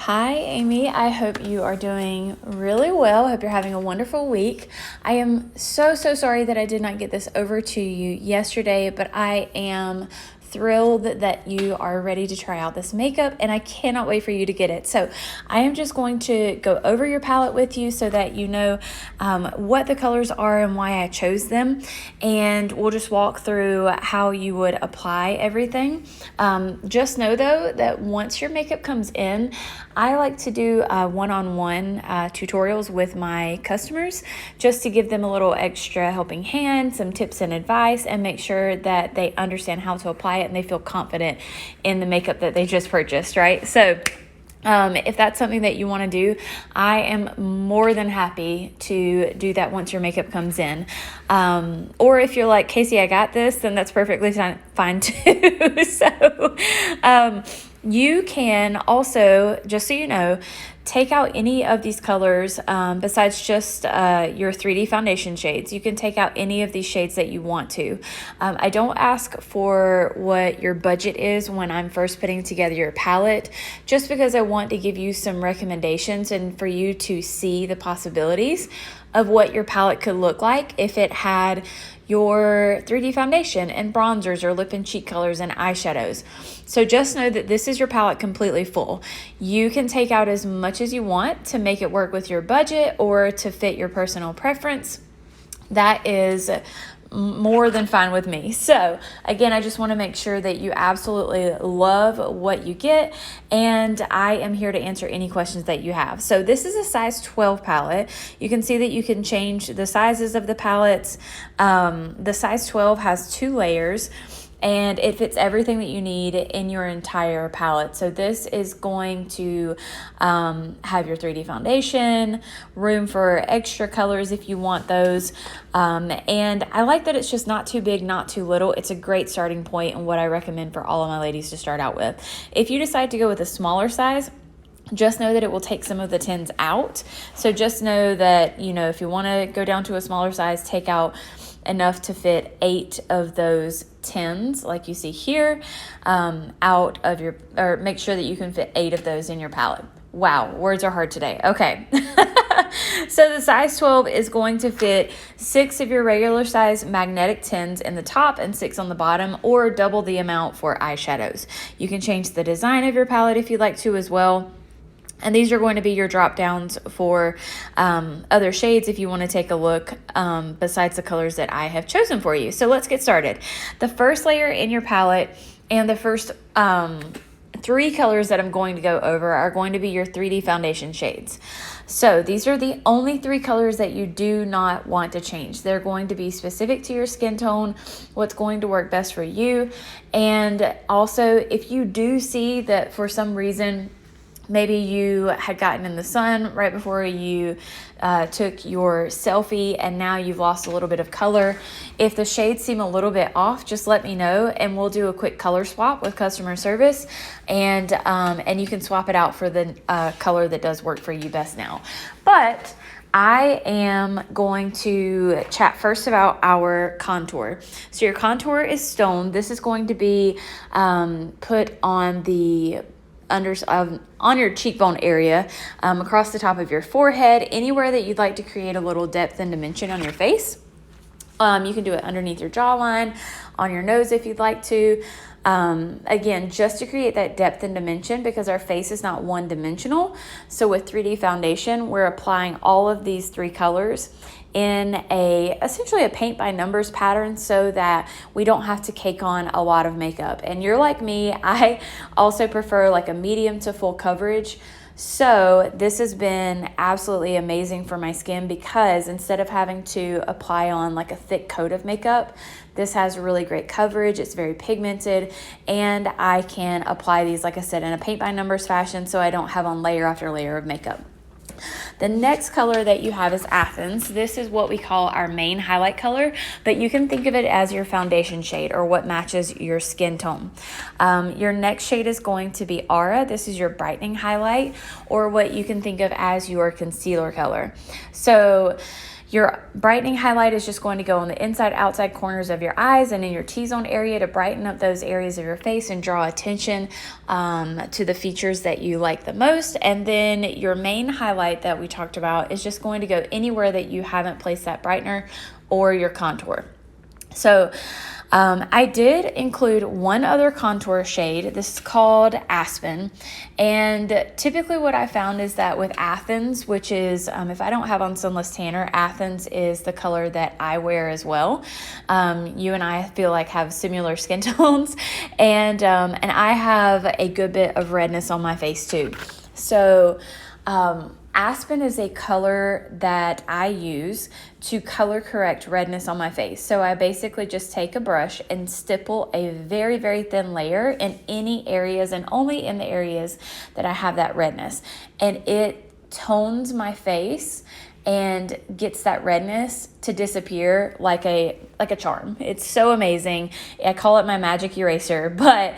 Hi, Amy. I hope you are doing really well. I hope you're having a wonderful week. I am so sorry that I did not get this over to you yesterday, but I am thrilled that you are ready to try out this makeup, and I cannot wait for you to get it. So I am just going to go over your palette with you so that you know what the colors are and why I chose them, and we'll just walk through how you would apply everything. Just know though that once your makeup comes in, I like to do one-on-one tutorials with my customers just to give them a little extra helping hand, some tips and advice, and make sure that they understand how to apply it and they feel confident in the makeup that they just purchased, right? So if that's something that you want to do, I am more than happy to do that once your makeup comes in. Or if you're like, Casey, I got this, then that's perfectly fine too. So you can also, just so you know, take out any of these colors besides just your 3D foundation shades. You can take out any of these shades that you want to. I don't ask for what your budget is when I'm first putting together your palette, just because I want to give you some recommendations and for you to see the possibilities of what your palette could look like if it had your 3D foundation and bronzers or lip and cheek colors and eyeshadows. So just know that this is your palette completely full. You can take out as much as you want to make it work with your budget or to fit your personal preference. That is more than fine with me. So again, I just want to make sure that you absolutely love what you get, and I am here to answer any questions that you have. So this is a size 12 palette. You can see that you can change the sizes of the palettes. The size 12 has 2 layers, and it fits everything that you need in your entire palette. So this is going to have your 3D foundation, room for extra colors if you want those. And I like that it's just not too big, not too little. It's a great starting point and what I recommend for all of my ladies to start out with. If you decide to go with a smaller size, just know that it will take some of the tins out. So just know that, you know, if you want to go down to a smaller size, take out enough to fit 8 of those tins like you see here out of your, or make sure that you can fit 8 of those in your palette. Wow, words are hard today. Okay. So the size 12 is going to fit 6 of your regular size magnetic tins in the top and 6 on the bottom, or double the amount for eyeshadows. You can change the design of your palette if you'd like to as well. And these are going to be your drop downs for other shades if you want to take a look besides the colors that I have chosen for you. So let's get started. The first layer in your palette and the first 3 colors that I'm going to go over are going to be your 3D foundation shades. So these are the only 3 colors that you do not want to change. They're going to be specific to your skin tone, what's going to work best for you. And also, if you do see that for some reason maybe you had gotten in the sun right before you took your selfie and now you've lost a little bit of color. If the shades seem a little bit off, just let me know and we'll do a quick color swap with customer service, and you can swap it out for the color that does work for you best now. But I am going to chat first about our contour. So your contour is stone. This is going to be put on the on your cheekbone area, across the top of your forehead, anywhere that you'd like to create a little depth and dimension on your face. You can do it underneath your jawline, on your nose if you'd like to. Again, just to create that depth and dimension, because our face is not one dimensional. So with 3D foundation, we're applying all of these 3 colors in essentially a paint by numbers pattern so that we don't have to cake on a lot of makeup. And you're like me, I also prefer like a medium to full coverage. So this has been absolutely amazing for my skin, because instead of having to apply on like a thick coat of makeup, this has really great coverage. It's very pigmented, and I can apply these, like I said, in a paint by numbers fashion so I don't have on layer after layer of makeup. The next color that you have is Athens. This is what we call our main highlight color, but you can think of it as your foundation shade or what matches your skin tone. Your next shade is going to be Aura. This is your brightening highlight, or what you can think of as your concealer color. So Your brightening highlight is just going to go on the inside, outside corners of your eyes and in your T-zone area to brighten up those areas of your face and draw attention to the features that you like the most. And then your main highlight that we talked about is just going to go anywhere that you haven't placed that brightener or your contour. So I did include one other contour shade. This is called Aspen. And typically what I found is that with Athens, which is, if I don't have on Sunless Tanner, Athens is the color that I wear as well. You and I feel like have similar skin tones. And I have a good bit of redness on my face too. So, Aspen is a color that I use to color correct redness on my face. So I basically just take a brush and stipple a very, very thin layer in any areas and only in the areas that I have that redness. And it tones my face and gets that redness to disappear like a charm. It's so amazing. I call it my magic eraser, but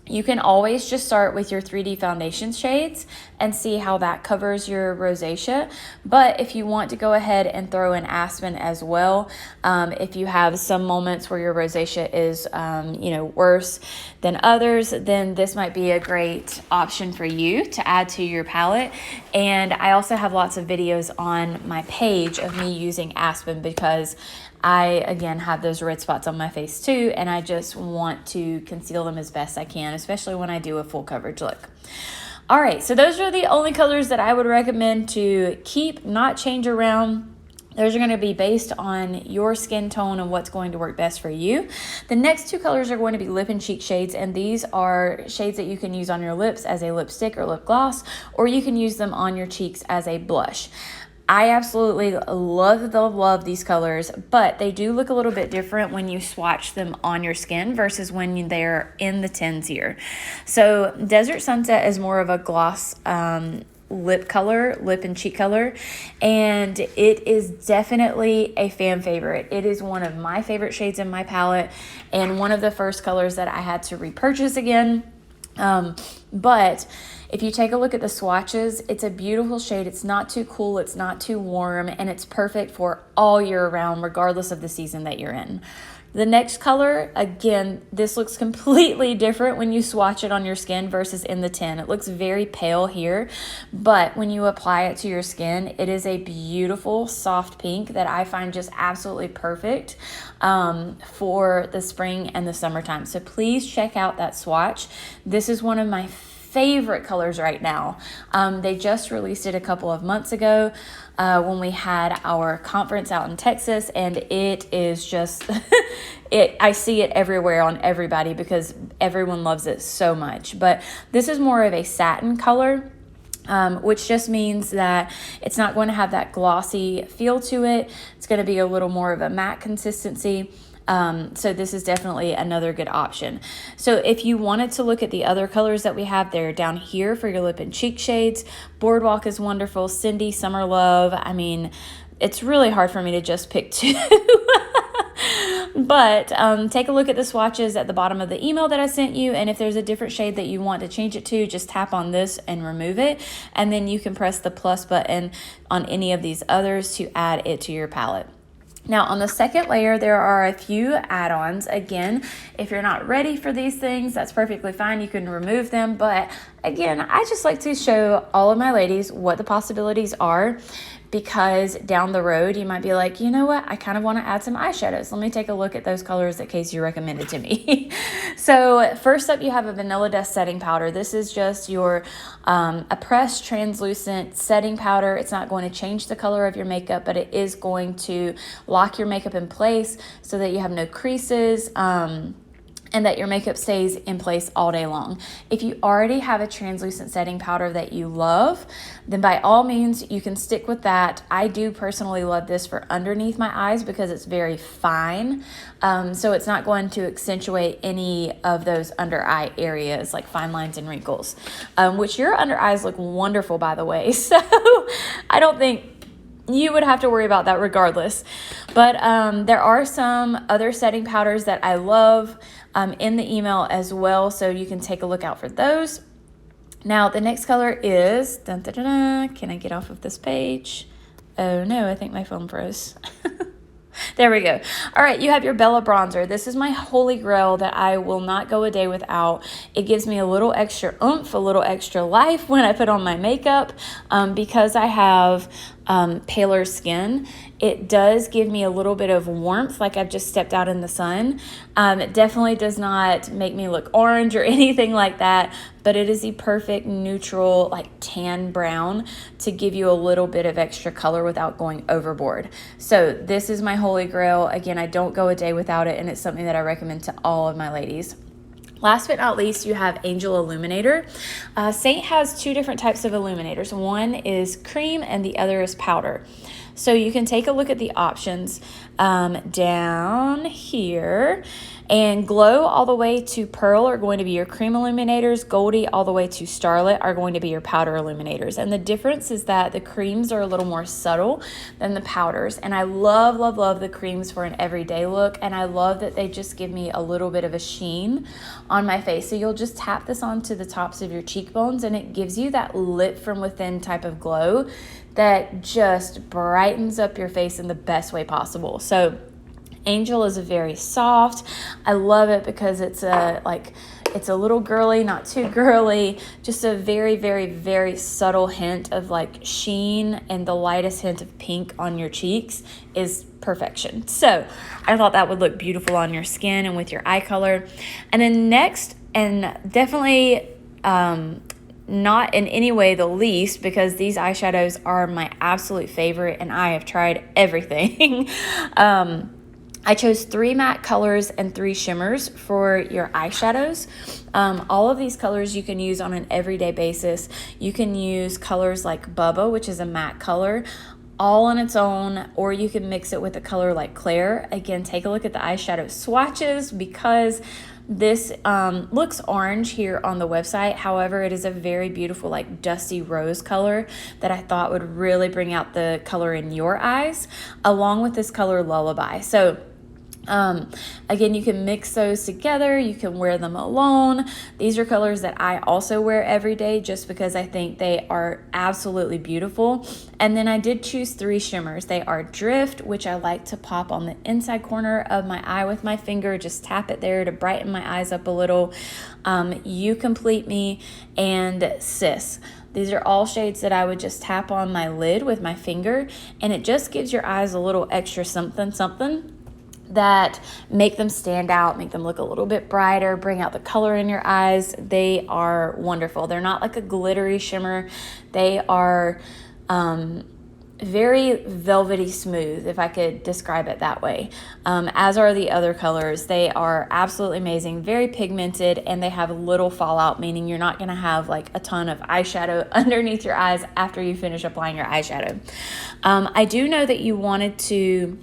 you can always just start with your 3D foundation shades and see how that covers your rosacea. But if you want to go ahead and throw in Aspen as well, if you have some moments where your rosacea is, worse than others, then this might be a great option for you to add to your palette. And I also have lots of videos on my page of me using Aspen because I, again, have those red spots on my face too, and I just want to conceal them as best I can, especially when I do a full coverage look. All right, so those are the only colors that I would recommend to keep, not change around. Those are going to be based on your skin tone and what's going to work best for you. The next two colors are going to be lip and cheek shades, and these are shades that you can use on your lips as a lipstick or lip gloss, or you can use them on your cheeks as a blush. I absolutely love these colors, but they do look a little bit different when you swatch them on your skin versus when they're in the tins here. So Desert Sunset is more of a gloss lip and cheek color, and it is definitely a fan favorite. It is one of my favorite shades in my palette and one of the first colors that I had to repurchase again. But if you take a look at the swatches, it's a beautiful shade. It's not too cool, it's not too warm, and it's perfect for all year round, regardless of the season that you're in. The next color, again, this looks completely different when you swatch it on your skin versus in the tin. It looks very pale here, but when you apply it to your skin, it is a beautiful soft pink that I find just absolutely perfect for the spring and the summertime. So please check out that swatch. This is one of my favorite colors right now. They just released it a couple of months ago when we had our conference out in Texas, and it is just I see it everywhere on everybody because everyone loves it so much. But this is more of a satin color, which just means that it's not going to have that glossy feel to it. It's going to be a little more of a matte consistency. So this is definitely another good option. So if you wanted to look at the other colors that we have, they're down here for your lip and cheek shades. Boardwalk is wonderful. Cindy, Summer Love. I mean, it's really hard for me to just pick two. But take a look at the swatches at the bottom of the email that I sent you, and if there's a different shade that you want to change it to, just tap on this and remove it, and then you can press the plus button on any of these others to add it to your palette. Now on the second layer, there are a few add-ons. Again, if you're not ready for these things, that's perfectly fine. You can remove them. But again, I just like to show all of my ladies what the possibilities are, because down the road, you might be like, you know what? I kind of want to add some eyeshadows. Let me take a look at those colors that Casey recommended to me. So first up, you have a Vanilla Dust setting powder. This is just your a pressed translucent setting powder. It's not going to change the color of your makeup, but it is going to lock your makeup in place so that you have no creases, and that your makeup stays in place all day long. If you already have a translucent setting powder that you love, then by all means, you can stick with that. I do personally love this for underneath my eyes because it's very fine. So it's not going to accentuate any of those under eye areas like fine lines and wrinkles, which your under eyes look wonderful, by the way. So I don't think you would have to worry about that regardless. But there are some other setting powders that I love in the email as well, so you can take a look out for those. Now the next color is, can I get off of this page? Oh no, I think my phone froze. There we go. All right, you have your Bella bronzer. This is my holy grail that I will not go a day without. It gives me a little extra oomph, a little extra life when I put on my makeup. Because I have paler skin, it does give me a little bit of warmth, like I've just stepped out in the sun. It definitely does not make me look orange or anything like that, but it is the perfect neutral, like tan brown to give you a little bit of extra color without going overboard. So this is my holy grail. Again, I don't go a day without it, and it's something that I recommend to all of my ladies. Last but not least, you have Angel Illuminator. Saint has two different types of illuminators. One is cream and the other is powder. So you can take a look at the options down here. And Glow all the way to Pearl are going to be your cream illuminators. Goldie all the way to Starlit are going to be your powder illuminators. And the difference is that the creams are a little more subtle than the powders. And I love, love, love the creams for an everyday look. And I love that they just give me a little bit of a sheen on my face. So you'll just tap this onto the tops of your cheekbones and it gives you that lit from within type of glow that just brightens up your face in the best way possible. So Angel is a very soft. I love it because it's a little girly, not too girly, just a very, very, very subtle hint of like sheen, and the lightest hint of pink on your cheeks is perfection. So I thought that would look beautiful on your skin and with your eye color. And then next, and definitely not in any way the least, because these eyeshadows are my absolute favorite and I have tried everything. I chose 3 matte colors and 3 shimmers for your eyeshadows. All of these colors you can use on an everyday basis. You can use colors like Bubba, which is a matte color, all on its own, or you can mix it with a color like Claire. Again, take a look at the eyeshadow swatches because this looks orange here on the website. However, it is a very beautiful like dusty rose color that I thought would really bring out the color in your eyes, along with this color Lullaby. So again, you can mix those together. You can wear them alone. These are colors that I also wear every day just because I think they are absolutely beautiful. And then I did choose 3 shimmers. They are Drift, which I like to pop on the inside corner of my eye with my finger. Just tap it there to brighten my eyes up a little. You Complete Me, and Sis. These are all shades that I would just tap on my lid with my finger, and it just gives your eyes a little extra something that make them stand out, make them look a little bit brighter, bring out the color in your eyes. They are wonderful. They're not like a glittery shimmer. They are very velvety smooth, if I could describe it that way, as are the other colors. They are absolutely amazing, very pigmented, and they have little fallout, meaning you're not going to have like a ton of eyeshadow underneath your eyes after you finish applying your eyeshadow. I do know that you wanted to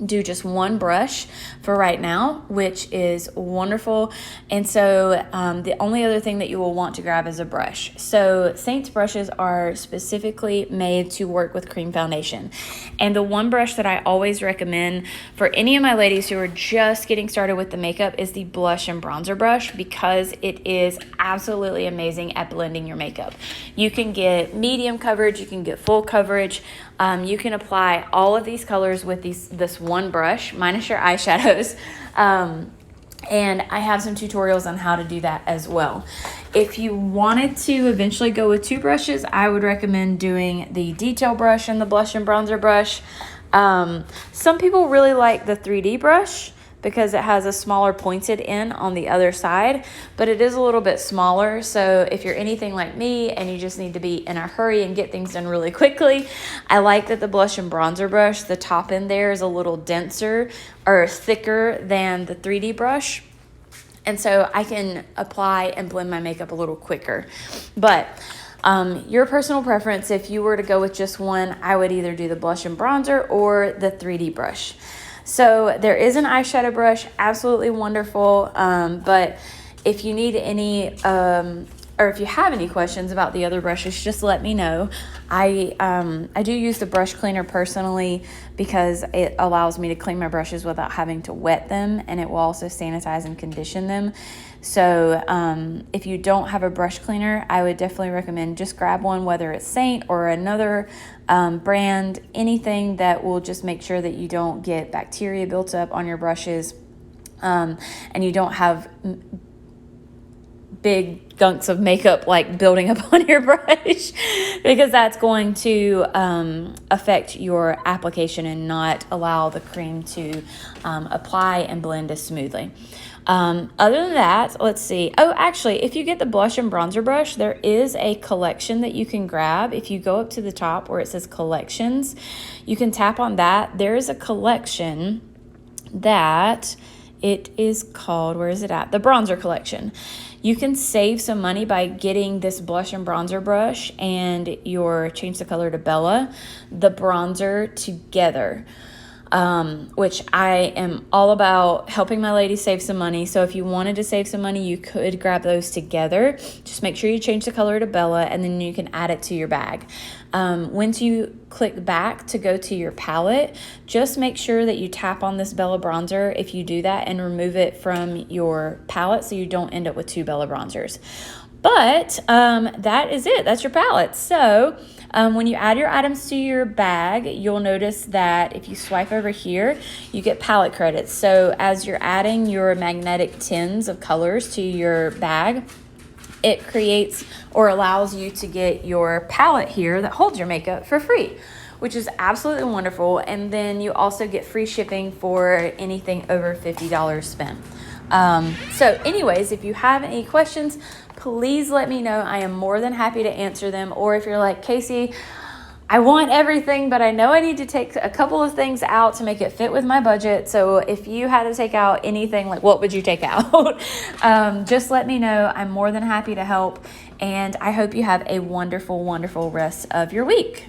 do just one brush for right now, which is wonderful. And so the only other thing that you will want to grab is a brush. So Saint's brushes are specifically made to work with cream foundation. And the one brush that I always recommend for any of my ladies who are just getting started with the makeup is the blush and bronzer brush, because it is absolutely amazing at blending your makeup. You can get medium coverage, you can get full coverage. You can apply all of these colors with this one brush, minus your eyeshadows. And I have some tutorials on how to do that as well. If you wanted to eventually go with 2 brushes, I would recommend doing the detail brush and the blush and bronzer brush. Some people really like the 3D brush because it has a smaller pointed end on the other side, but it is a little bit smaller. So if you're anything like me and you just need to be in a hurry and get things done really quickly, I like that the blush and bronzer brush, the top end there is a little denser or thicker than the 3D brush. And so I can apply and blend my makeup a little quicker. But your personal preference, if you were to go with just one, I would either do the blush and bronzer or the 3D brush. So there is an eyeshadow brush, absolutely wonderful. But if you need any or if you have any questions about the other brushes, just let me know. I do use the brush cleaner personally because it allows me to clean my brushes without having to wet them, and it will also sanitize and condition them. So if you don't have a brush cleaner, I would definitely recommend just grab one, whether it's Saint or another brand, anything that will just make sure that you don't get bacteria built up on your brushes, and you don't have big gunks of makeup like building up on your brush, because that's going to affect your application and not allow the cream to apply and blend as smoothly. Other than that, let's see. Oh, actually, if you get the blush and bronzer brush, there is a collection that you can grab. If you go up to the top where it says collections, you can tap on that. There is a collection that it is called, where is it at? The bronzer collection. You can save some money by getting this blush and bronzer brush and your Change the Color to Bella, the bronzer together, which I am all about helping my ladies save some money. So if you wanted to save some money, you could grab those together. Just make sure you change the color to Bella, and then you can add it to your bag. Once you click back to go to your palette, just make sure that you tap on this Bella bronzer if you do that, and remove it from your palette so you don't end up with 2 Bella bronzers. But that is it. That's your palette. So when you add your items to your bag, you'll notice that if you swipe over here, you get palette credits. So as you're adding your magnetic tins of colors to your bag, it creates or allows you to get your palette here that holds your makeup for free, which is absolutely wonderful. And then you also get free shipping for anything over $50 spent. So anyways, if you have any questions, please let me know. I am more than happy to answer them. Or if you're like, Casey, I want everything, but I know I need to take a couple of things out to make it fit with my budget. So if you had to take out anything, like what would you take out? Just let me know. I'm more than happy to help. And I hope you have a wonderful, wonderful rest of your week.